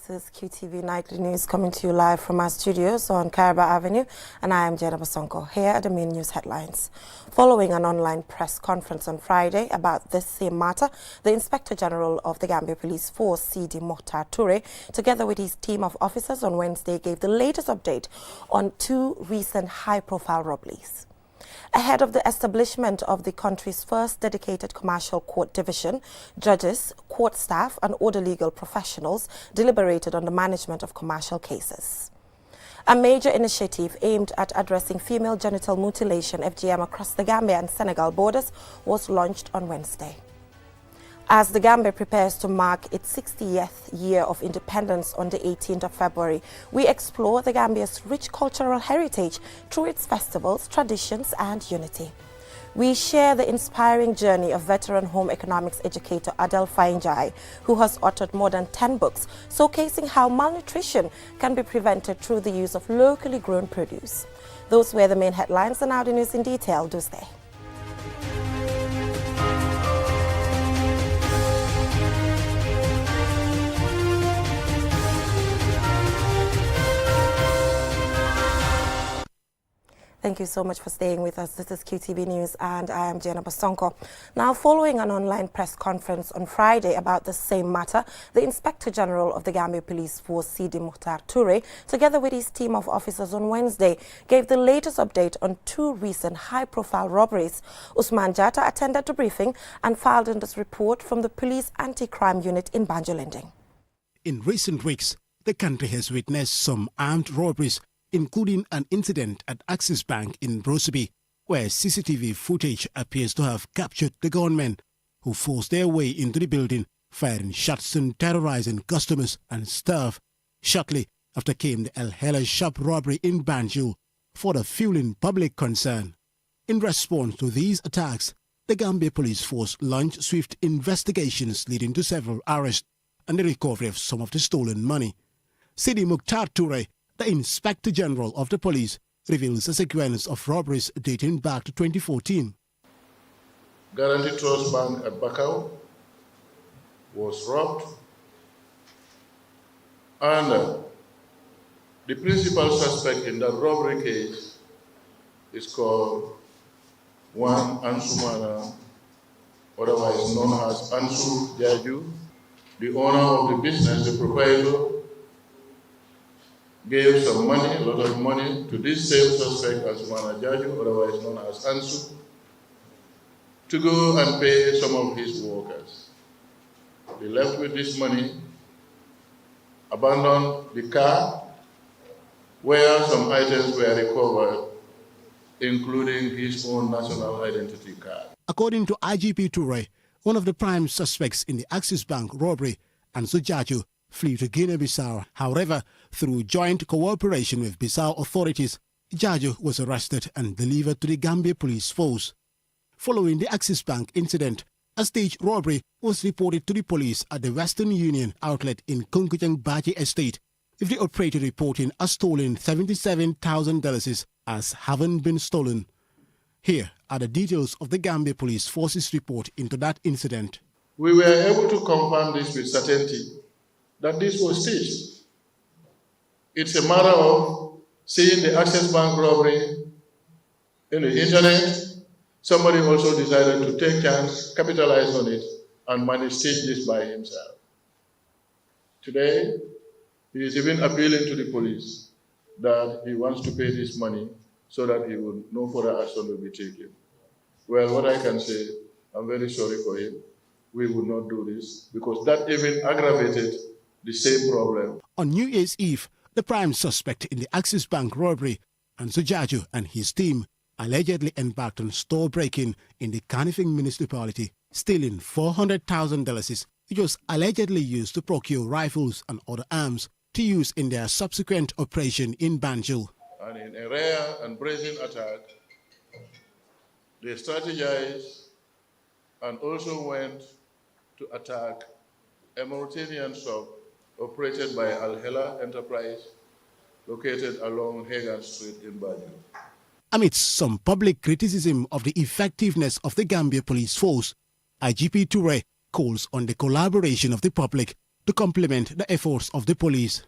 This is QTV Nightly News coming to you live from our studios on Caraba Avenue, and I am Jenna Basonko. Here are the main news headlines. Following an online press conference on Friday about this same matter, the Inspector General of the Gambia Police Force, Sidi Mokhtar Toure, together with his team of officers on Wednesday, gave the latest update on two recent high-profile robberies. Ahead of the establishment of the country's first dedicated commercial court division, judges, court staff and other legal professionals deliberated on the management of commercial cases. A major initiative aimed at addressing female genital mutilation (FGM) across the Gambia and Senegal borders was launched on Wednesday. As the Gambia prepares to mark its 60th year of independence on the 18th of February, we explore the Gambia's rich cultural heritage through its festivals, traditions and unity. We share the inspiring journey of veteran home economics educator Adel Fainjai, who has authored more than 10 books, showcasing how malnutrition can be prevented through the use of locally grown produce. Those were the main headlines, and now the news in detail. Do stay. Thank you so much for staying with us. This is QTV News and I am Jenna Basonko. Now, following an online press conference on Friday about the same matter, the Inspector General of the Gambia Police Force, Sidi Mokhtar Toure, together with his team of officers on Wednesday, gave the latest update on two recent high-profile robberies. Usman Jatta attended the briefing and filed in this report from the Police Anti-Crime Unit in Banjul. In recent weeks, the country has witnessed some armed robberies, including an incident at Axis Bank in Brosoby, where CCTV footage appears to have captured the gunmen who forced their way into the building, firing shots and terrorizing customers and staff. Shortly after came the El Hela shop robbery in Banjul, further fueling public concern. In response to these attacks, the Gambia Police Force launched swift investigations leading to several arrests and the recovery of some of the stolen money. Sidi Mokhtar Toure, the Inspector General of the Police, reveals a sequence of robberies dating back to 2014. Guarantee Trust Bank at Bakau was robbed, and the principal suspect in that robbery case is called Juan Ansumana, otherwise known as Ansu Jaju. The owner of the business, the proprietor, gave some money, a lot of money, to this same suspect, Ansumana Jaju, otherwise known as Ansu, to go and pay some of his workers. They left with this money, abandoned the car, where some items were recovered, including his own national identity card. According to IGP Toure, one of the prime suspects in the Axis Bank robbery, Ansu Jaju, flew to Guinea-Bissau. However, through joint cooperation with Bissau authorities, Jaju was arrested and delivered to the Gambia Police Force. Following the Axis Bank incident, a staged robbery was reported to the police at the Western Union outlet in Kunkujang Baji Estate, with the operator reporting a stolen $77,000 as having been stolen. Here are the details of the Gambia Police Force's report into that incident. We were able to confirm this with certainty, that this was staged. It's a matter of seeing the Access Bank robbery in the internet. Somebody also decided to take chance, capitalize on it, and manage stage this by himself. Today, he is even appealing to the police that he wants to pay this money so that no further action will be taken. Well, what I can say, I'm very sorry for him. We would not do this because that even aggravated the same problem. On New Year's Eve, the prime suspect in the Axis Bank robbery, Ansu Jaju, and his team allegedly embarked on store breaking in the Kanifing municipality, stealing $400,000, which was allegedly used to procure rifles and other arms to use in their subsequent operation in Banjul. And in a rare and brazen attack, they strategized and also went to attack a Mauritanian shop operated by Al Hela Enterprise, located along Hagan Street in Banjul. Amidst some public criticism of the effectiveness of the Gambia Police Force, IGP Toure calls on the collaboration of the public to complement the efforts of the police.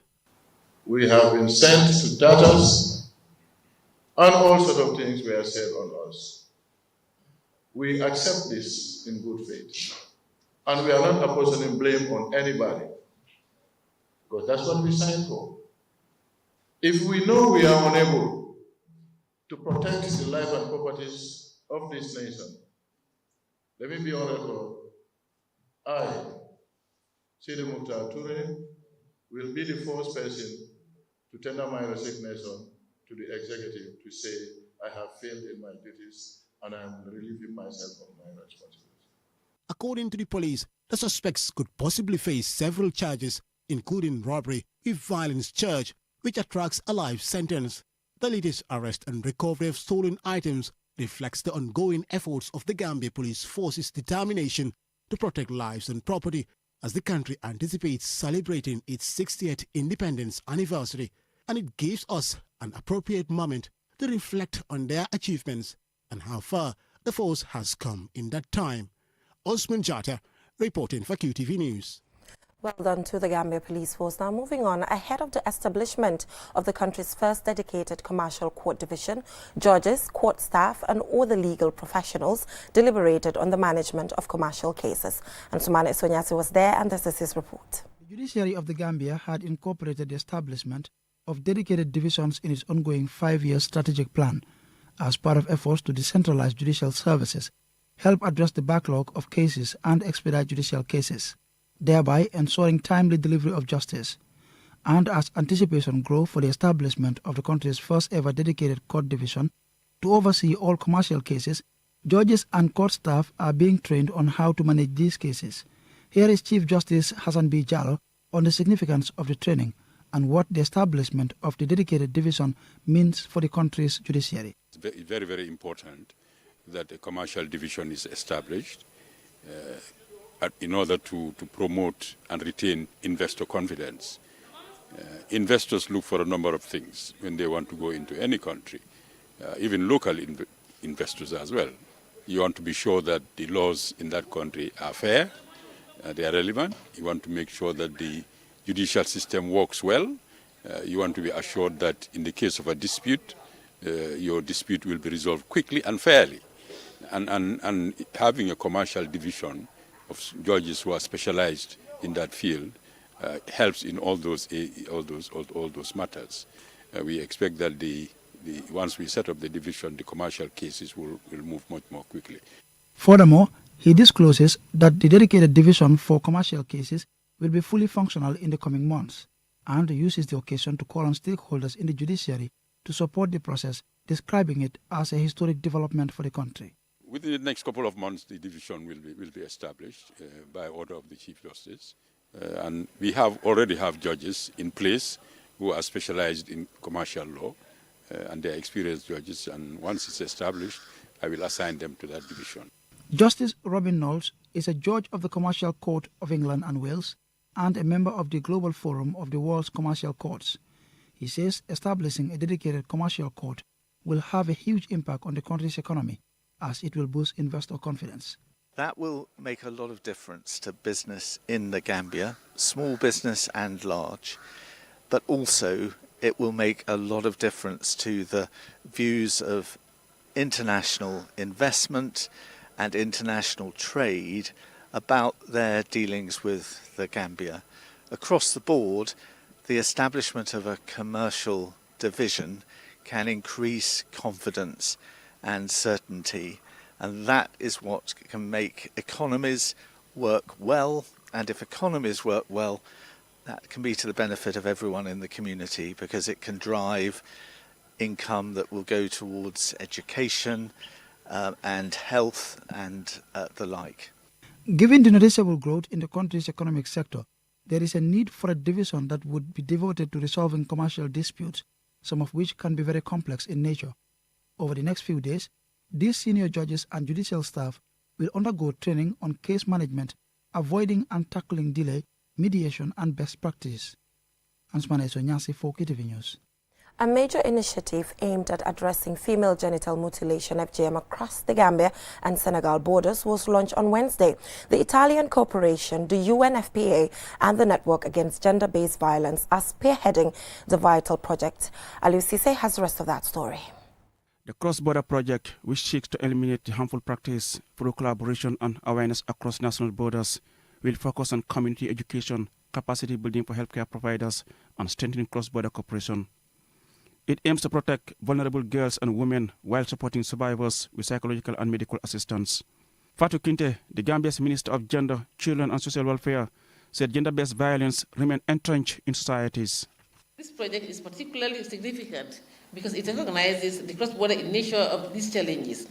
We have been sent to debtors, and all sorts of things were said on us. We accept this in good faith, and we are not apportioning blame on anybody, because that's what we signed for. If we know we are unable to protect the life and properties of this nation, let me be on record. I, Sidi Mukhtar Toure, will be the first person to tender my resignation to the executive to say I have failed in my duties and I am relieving myself of my responsibility. According to the police, the suspects could possibly face several charges, including robbery with violence charge, which attracts a life sentence. The latest arrest and recovery of stolen items reflects the ongoing efforts of the Gambia Police Force's determination to protect lives and property as the country anticipates celebrating its 60th independence anniversary, and it gives us an appropriate moment to reflect on their achievements and how far the force has come in that time. Osman Jata, reporting for QTV News. Well done to the Gambia Police Force. Now moving on, ahead of the establishment of the country's first dedicated commercial court division, judges, court staff and all the legal professionals deliberated on the management of commercial cases. And Sumane Sonyasi was there, and this is his report. The judiciary of the Gambia had incorporated the establishment of dedicated divisions in its ongoing 5-year strategic plan as part of efforts to decentralize judicial services, help address the backlog of cases and expedite judicial cases, thereby ensuring timely delivery of justice. And as anticipation grows for the establishment of the country's first ever dedicated court division to oversee all commercial cases, judges and court staff are being trained on how to manage these cases. Here is Chief Justice Hassan B. Jallo on the significance of the training and what the establishment of the dedicated division means for the country's judiciary. It's very, very important that a commercial division is established in order to promote and retain investor confidence. Investors look for a number of things when they want to go into any country, even local investors as well. You want to be sure that the laws in that country are fair, they are relevant. You want to make sure that the judicial system works well. You want to be assured that in the case of a dispute, your dispute will be resolved quickly and fairly. And having a commercial division of judges who are specialized in that field helps in all those matters. We expect that once we set up the division, the commercial cases will move much more quickly. Furthermore, he discloses that the dedicated division for commercial cases will be fully functional in the coming months, and uses the occasion to call on stakeholders in the judiciary to support the process, describing it as a historic development for the country. Within the next couple of months, the division will be established by order of the Chief Justice. And we already have judges in place who are specialized in commercial law, and they are experienced judges. And once it's established, I will assign them to that division. Justice Robin Knowles is a judge of the Commercial Court of England and Wales and a member of the Global Forum of the World's Commercial Courts. He says establishing a dedicated commercial court will have a huge impact on the country's economy, as it will boost investor confidence. That will make a lot of difference to business in the Gambia, small business and large, but also it will make a lot of difference to the views of international investment and international trade about their dealings with the Gambia. Across the board, the establishment of a commercial division can increase confidence and certainty, and that is what can make economies work well. And if economies work well, that can be to the benefit of everyone in the community, because it can drive income that will go towards education and health and the like. Given the noticeable growth in the country's economic sector, there is a need for a division that would be devoted to resolving commercial disputes, some of which can be very complex in nature. Over the next few days, these senior judges and judicial staff will undergo training on case management, avoiding and tackling delay, mediation and best practices. Ansmane Sonyasi for QTV News. A major initiative aimed at addressing female genital mutilation (FGM) across the Gambia and Senegal borders was launched on Wednesday. The Italian corporation, the UNFPA, and the Network Against Gender-Based Violence are spearheading the vital project. Aliou Cisse has the rest of that story. The cross-border project, which seeks to eliminate the harmful practice through collaboration and awareness across national borders, will focus on community education, capacity building for healthcare providers, and strengthening cross-border cooperation. It aims to protect vulnerable girls and women while supporting survivors with psychological and medical assistance. Fatou Kinte, the Gambia's Minister of Gender, Children and Social Welfare, said gender-based violence remains entrenched in societies. This project is particularly significant because it recognizes the cross-border nature of these challenges.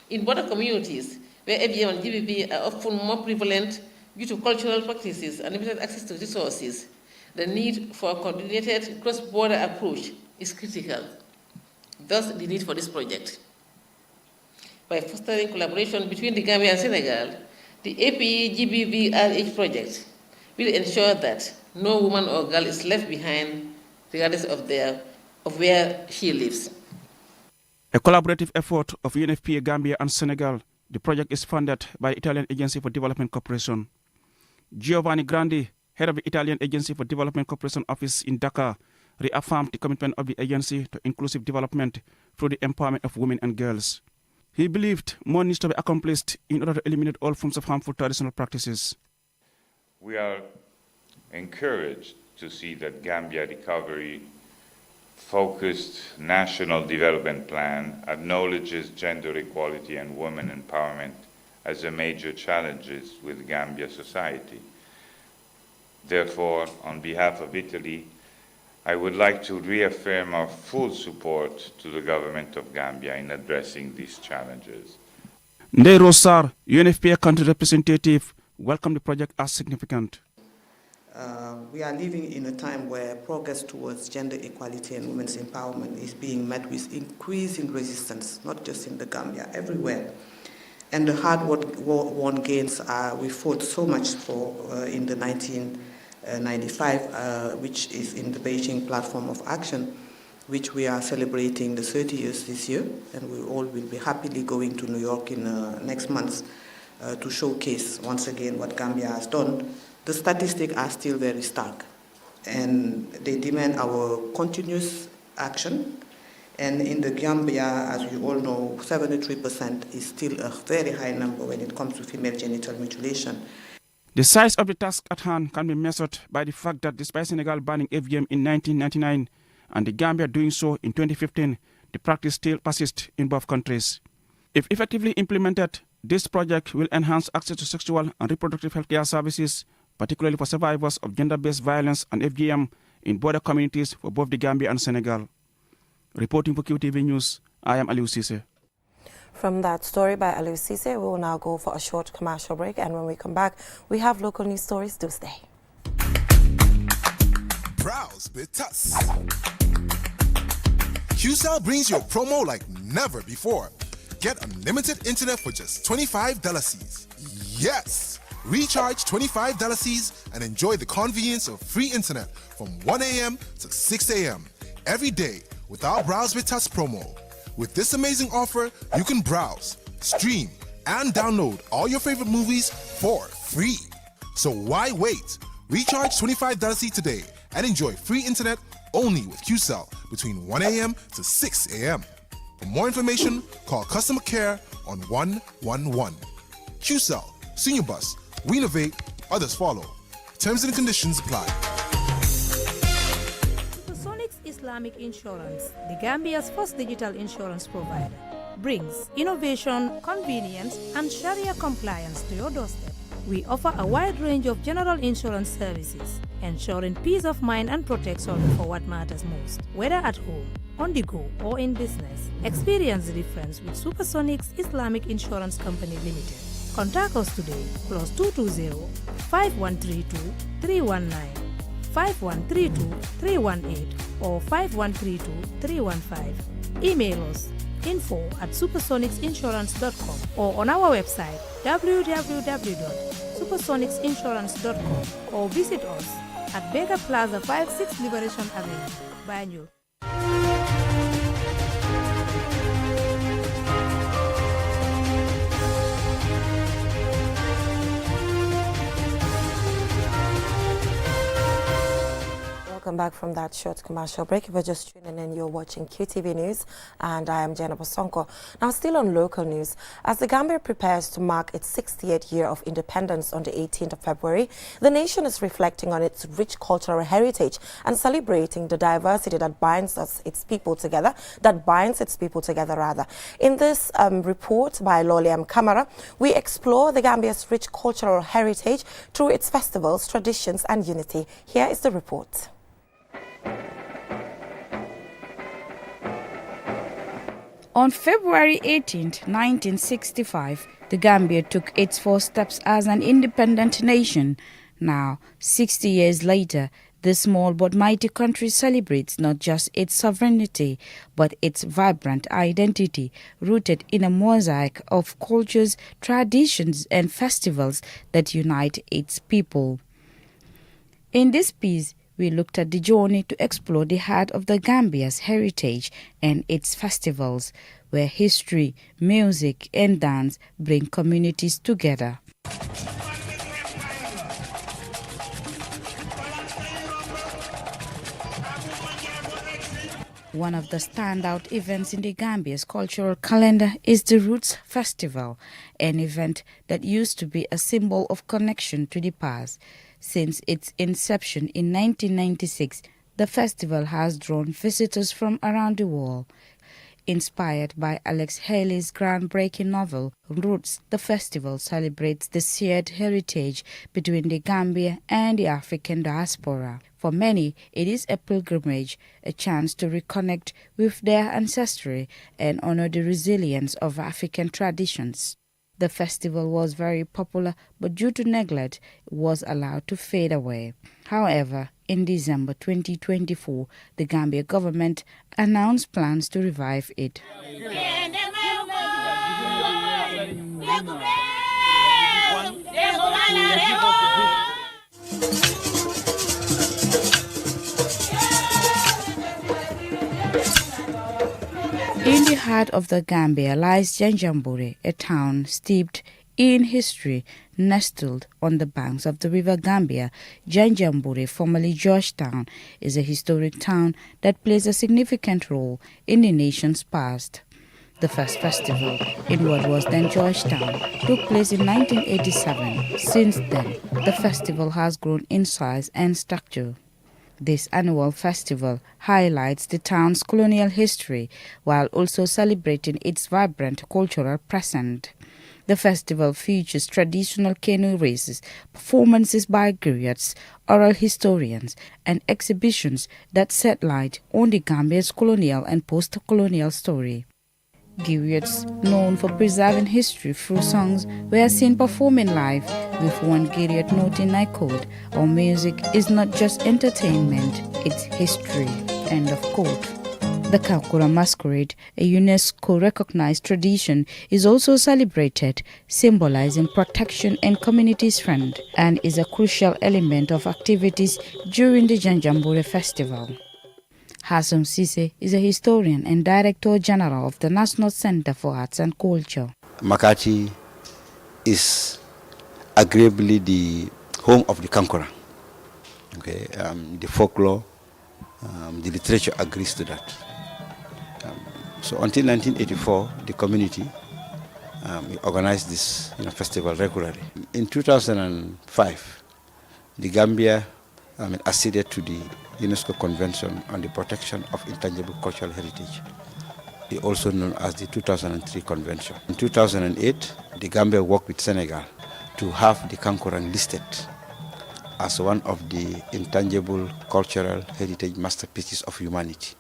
In border communities, where FGM and GBV are often more prevalent due to cultural practices and limited access to resources, the need for a coordinated cross-border approach is critical. Thus, the need for this project. By fostering collaboration between the Gambia and Senegal, the APE-GBV-RH project will ensure that no woman or girl is left behind regardless of where she lives. A collaborative effort of UNFPA Gambia and Senegal, the project is funded by the Italian Agency for Development Cooperation. Giovanni Grandi, head of the Italian Agency for Development Cooperation office in Dakar, reaffirmed the commitment of the agency to inclusive development through the empowerment of women and girls. He believed more needs to be accomplished in order to eliminate all forms of harmful traditional practices. We are encouraged to see that Gambia Recovery focused national development plan acknowledges gender equality and women empowerment as a major challenges with Gambia society. Therefore, on behalf of Italy, I would like to reaffirm our full support to the government of Gambia in addressing these challenges. Ndeye Rosar, UNFPA country representative, welcomed the project as significant. We are living in a time where progress towards gender equality and women's empowerment is being met with increasing resistance, not just in the Gambia, everywhere. And the hard-won gains we fought so much for in the 1995, which is in the Beijing Platform of Action, which we are celebrating the 30 years this year, and we all will be happily going to New York in next month to showcase once again what Gambia has done. The statistics are still very stark, and they demand our continuous action. And in the Gambia, as you all know, 73% is still a very high number when it comes to female genital mutilation. The size of the task at hand can be measured by the fact that despite Senegal banning FGM in 1999 and the Gambia doing so in 2015, the practice still persists in both countries. If effectively implemented, this project will enhance access to sexual and reproductive healthcare services, particularly for survivors of gender-based violence and FGM in border communities for both the Gambia and Senegal. Reporting for QTV News, I am Aliou Cisse. From that story by Aliou Cisse, we will now go for a short commercial break, and when we come back, we have local news stories. Do stay. Browse with us. QCell brings you a promo like never before. Get unlimited internet for just $25. Yes! Recharge $25 and enjoy the convenience of free internet from 1 a.m. to 6 a.m. every day with our Browse with Us promo. With this amazing offer, you can browse, stream, and download all your favorite movies for free. So why wait? Recharge $25 today and enjoy free internet only with QCell between 1 a.m. to 6 a.m. For more information, call customer care on 111. QCell, Senior Bus. We innovate, others follow. Terms and conditions apply. Supersonics Islamic Insurance, the Gambia's first digital insurance provider, brings innovation, convenience, and Sharia compliance to your doorstep. We offer a wide range of general insurance services, ensuring peace of mind and protection for what matters most. Whether at home, on the go, or in business, experience the difference with Supersonics Islamic Insurance Company Limited. Contact us today, +220-5132-319, 5132-318, or 5132-315. Email us info@supersonicsinsurance.com or on our website www.supersonicsinsurance.com or visit us at Bega Plaza 56 Liberation Avenue, Banjul. Welcome back from that short commercial break. If you're just tuning in, you're watching QTV News, and I am Jenna Bosonko. Now, still on local news, as the Gambia prepares to mark its 68th year of independence on the 18th of February, the nation is reflecting on its rich cultural heritage and celebrating the diversity that binds its people together. In this report by Loliam Kamara, we explore the Gambia's rich cultural heritage through its festivals, traditions, and unity. Here is the report. On February 18, 1965, the Gambia took its first steps as an independent nation. Now, 60 years later, this small but mighty country celebrates not just its sovereignty, but its vibrant identity, rooted in a mosaic of cultures, traditions, and festivals that unite its people. In this piece, we looked at the journey to explore the heart of the Gambia's heritage and its festivals, where history, music, and dance bring communities together. One of the standout events in the Gambia's cultural calendar is the Roots Festival, an event that used to be a symbol of connection to the past. Since its inception in 1996, the festival has drawn visitors from around the world. Inspired by Alex Haley's groundbreaking novel, Roots, the festival celebrates the shared heritage between the Gambia and the African diaspora. For many, it is a pilgrimage, a chance to reconnect with their ancestry and honor the resilience of African traditions. The festival was very popular, but due to neglect, it was allowed to fade away. However, in December 2024, the Gambia government announced plans to revive it. In the heart of the Gambia lies Janjanbureh, a town steeped in history. Nestled on the banks of the river Gambia, Janjanbureh, formerly Georgetown, is a historic town that plays a significant role in the nation's past. The first festival in what was then Georgetown took place in 1987. Since then, the festival has grown in size and structure. This annual festival highlights the town's colonial history while also celebrating its vibrant cultural present. The festival features traditional canoe races, performances by griots, oral historians, and exhibitions that set light on the Gambia's colonial and post-colonial story. Griots, known for preserving history through songs, were seen performing live, with one griot noting, I quote, "Our music is not just entertainment, it's history," end of quote. The Kakura Masquerade, a UNESCO-recognized tradition, is also celebrated, symbolizing protection and community strength, and is a crucial element of activities during the Janjanbureh Festival. Hassan Sise is a historian and Director General of the National Center for Arts and Culture. Makati is agreeably the home of the Kankura. Okay, the folklore, the literature agrees to that. So until 1984, the community organized this festival regularly. In 2005, the Gambia acceded to the UNESCO Convention on the Protection of Intangible Cultural Heritage, also known as the 2003 Convention. In 2008, the Gambia worked with Senegal to have the Kankuran listed as one of the intangible cultural heritage masterpieces of humanity.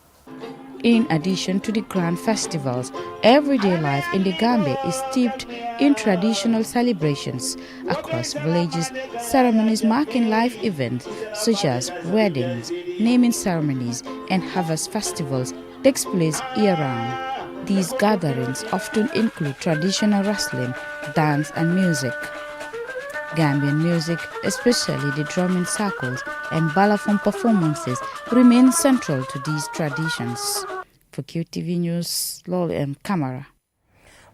In addition to the grand festivals, everyday life in the Gambia is steeped in traditional celebrations. Across villages, ceremonies marking life events such as weddings, naming ceremonies, and harvest festivals takes place year-round. These gatherings often include traditional wrestling, dance, and music. Gambian music, especially the drumming circles and balafon performances, remain central to these traditions. For QTV News, Loliam Kamara.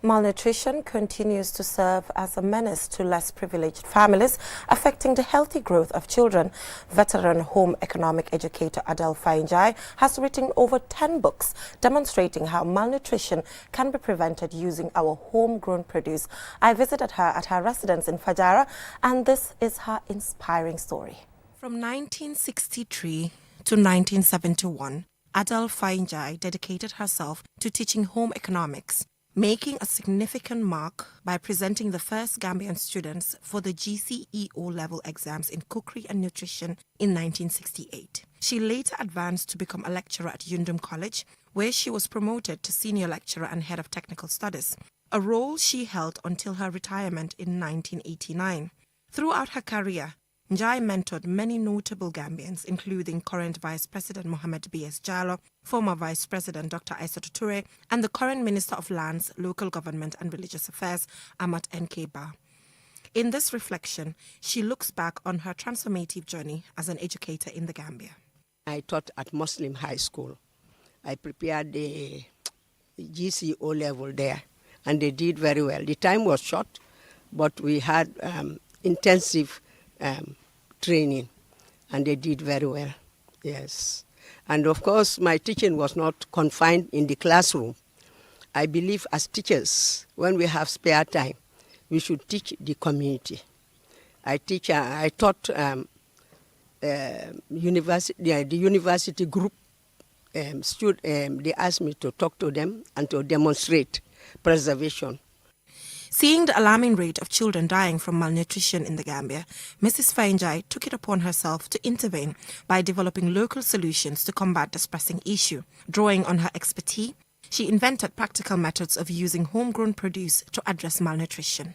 Malnutrition continues to serve as a menace to less privileged families, affecting the healthy growth of children. Veteran home economic educator Adele Fainjai has written over 10 books demonstrating how malnutrition can be prevented using our homegrown produce. I visited her at her residence in Fajara, and this is her inspiring story. From 1963 to 1971, Adele Fainjai dedicated herself to teaching home economics, making a significant mark by presenting the first Gambian students for the GCE O-level exams in cookery and nutrition in 1968. She later advanced to become a lecturer at Yundum College, where she was promoted to senior lecturer and head of technical studies, a role she held until her retirement in 1989. Throughout her career, Njai mentored many notable Gambians, including current Vice President Mohamed B.S. Jallow, former Vice President Dr. Aissatou Touré, and the current Minister of Lands, Local Government and Religious Affairs, Amat N.K. Ba. In this reflection, she looks back on her transformative journey as an educator in the Gambia. I taught at Muslim High School. I prepared the GCO level there, and they did very well. The time was short, but we had intensive training, and they did very well, yes. And of course, my teaching was not confined in the classroom. I believe as teachers, when we have spare time, we should teach the community. I taught the university group, they asked me to talk to them and to demonstrate preservation. Seeing the alarming rate of children dying from malnutrition in the Gambia, Mrs. Fainjai took it upon herself to intervene by developing local solutions to combat this pressing issue. Drawing on her expertise, she invented practical methods of using homegrown produce to address malnutrition.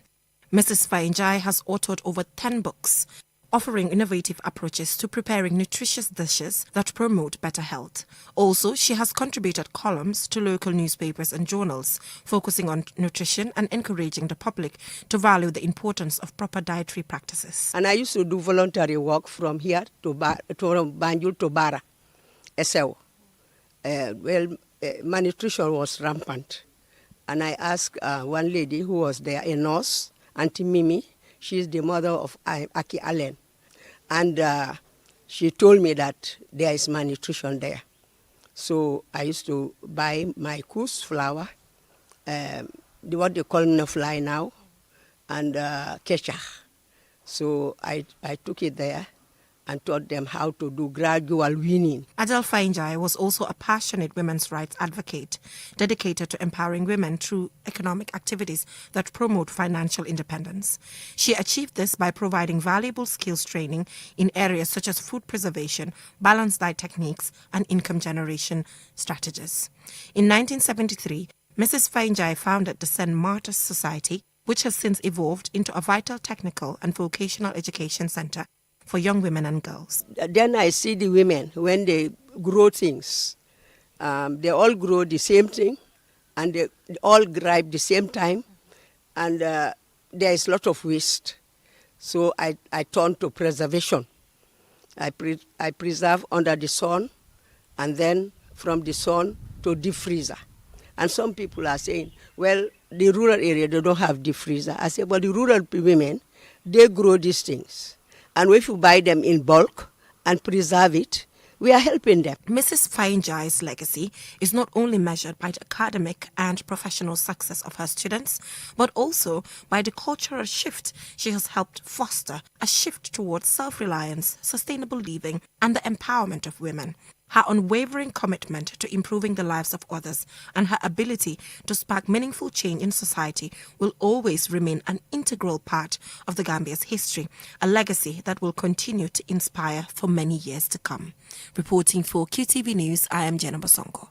Mrs. Fainjai has authored over 10 books, offering innovative approaches to preparing nutritious dishes that promote better health. Also, she has contributed columns to local newspapers and journals, focusing on nutrition and encouraging the public to value the importance of proper dietary practices. And I used to do voluntary work from here to Banjul to Bara, Esau. Malnutrition was rampant. And I asked one lady who was there, a nurse, Auntie Mimi. She's the mother of Aki Allen. And she told me that there is malnutrition there. So I used to buy my coos flour, what they call nafly now, and kecha. So I took it there and taught them how to do gradual weaning. Adele Fainjai was also a passionate women's rights advocate, dedicated to empowering women through economic activities that promote financial independence. She achieved this by providing valuable skills training in areas such as food preservation, balanced diet techniques, and income generation strategies. In 1973, Mrs. Fainjai founded the St. Martha's Society, which has since evolved into a vital technical and vocational education center for young women and girls. Then I see the women, when they grow things, they all grow the same thing, and they all gripe the same time, and there is a lot of waste. So I turn to preservation. I preserve under the sun, and then from the sun to deep freezer. And some people are saying, well, the rural area, they don't have deep freezer. I say, well, the rural women, they grow these things. And if you buy them in bulk and preserve it, we are helping them. Mrs. Fainjai's legacy is not only measured by the academic and professional success of her students, but also by the cultural shift she has helped foster, a shift towards self-reliance, sustainable living, and the empowerment of women. Her unwavering commitment to improving the lives of others and her ability to spark meaningful change in society will always remain an integral part of the Gambia's history, a legacy that will continue to inspire for many years to come. Reporting for QTV News, I am Jenna Bosongo.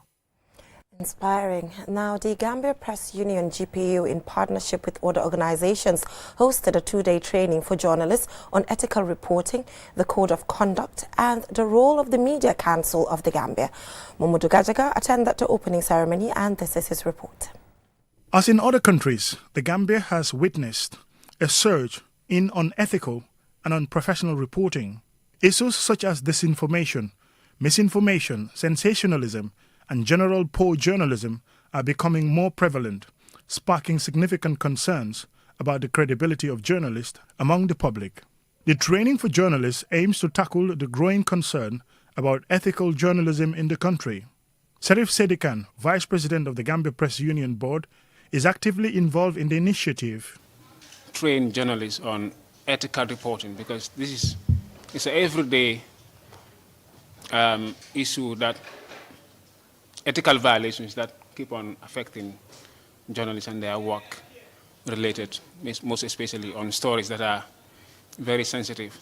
Inspiring. Now, the Gambia Press Union GPU, in partnership with other organizations, hosted a two-day training for journalists on ethical reporting, the code of conduct, and the role of the Media Council of the Gambia. Mamadou Gajaga attended the opening ceremony, and this is his report. As in other countries, the Gambia has witnessed a surge in unethical and unprofessional reporting. Issues such as disinformation, misinformation, sensationalism, and general poor journalism are becoming more prevalent, sparking significant concerns about the credibility of journalists among the public. The training for journalists aims to tackle the growing concern about ethical journalism in the country. Serif Sedikan, Vice President of the Gambia Press Union Board, is actively involved in the initiative. Train journalists on ethical reporting, because it's an everyday issue, that ethical violations that keep on affecting journalists and their work related, most especially on stories that are very sensitive.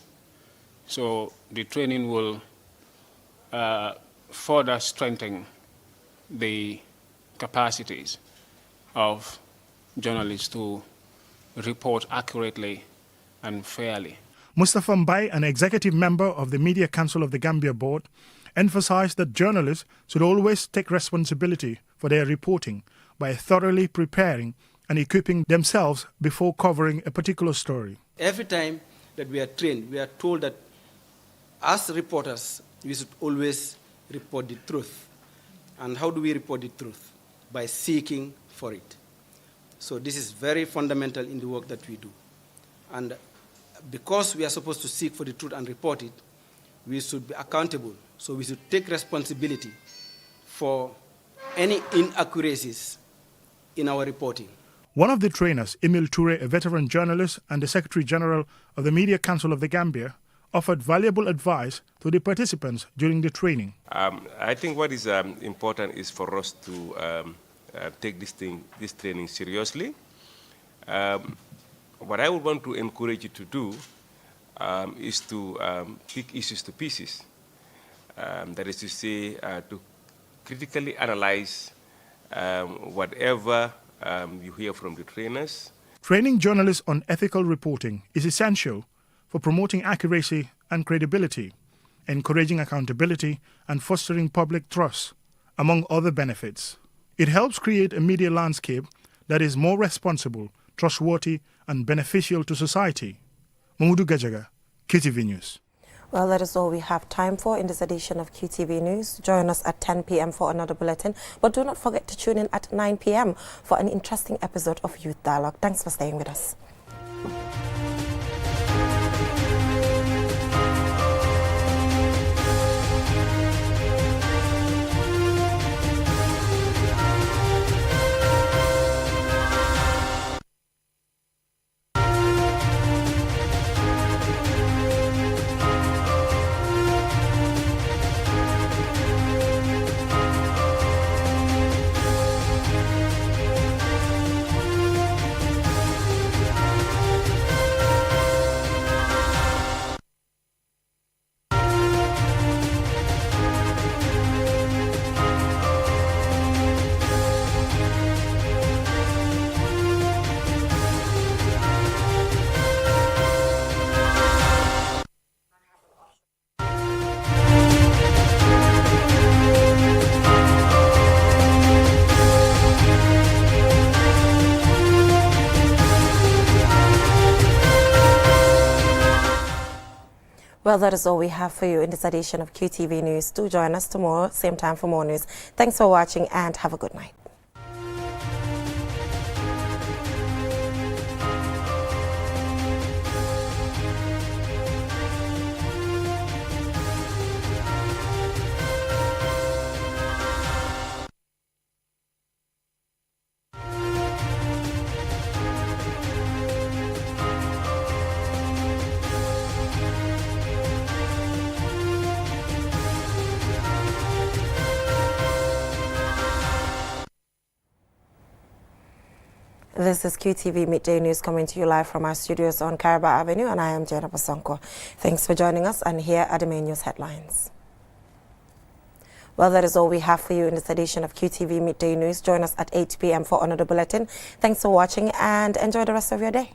So the training will further strengthen the capacities of journalists to report accurately and fairly. Mustafa Mbai, an executive member of the Media Council of the Gambia Board, emphasized that journalists should always take responsibility for their reporting by thoroughly preparing and equipping themselves before covering a particular story. Every time that we are trained, we are told that as reporters, we should always report the truth. And how do we report the truth? By seeking for it. So this is very fundamental in the work that we do. And because we are supposed to seek for the truth and report it, we should be accountable. So we should take responsibility for any inaccuracies in our reporting. One of the trainers, Emil Toure, a veteran journalist and the Secretary General of the Media Council of the Gambia, offered valuable advice to the participants during the training. I think what is important is for us to take this training seriously. What I would want to encourage you to do is to pick issues to pieces. That is to say, to critically analyze whatever you hear from the trainers. Training journalists on ethical reporting is essential for promoting accuracy and credibility, encouraging accountability, and fostering public trust, among other benefits. It helps create a media landscape that is more responsible, trustworthy, and beneficial to society. Mamudu Gajaga, QTV News. Well, that is all we have time for in this edition of QTV News. Join us at 10 p.m. for another bulletin. But do not forget to tune in at 9 p.m. for an interesting episode of Youth Dialogue. Thanks for staying with us. Well, that is all we have for you in this edition of QTV News. Do join us tomorrow, same time for more news. Thanks for watching and have a good night. This is QTV Midday News coming to you live from our studios on Caraba Avenue, and I am Jenna Basonko. Thanks for joining us, and here are the main news headlines. Well, that is all we have for you in this edition of QTV Midday News. Join us at 8 p.m. for another bulletin. Thanks for watching and enjoy the rest of your day.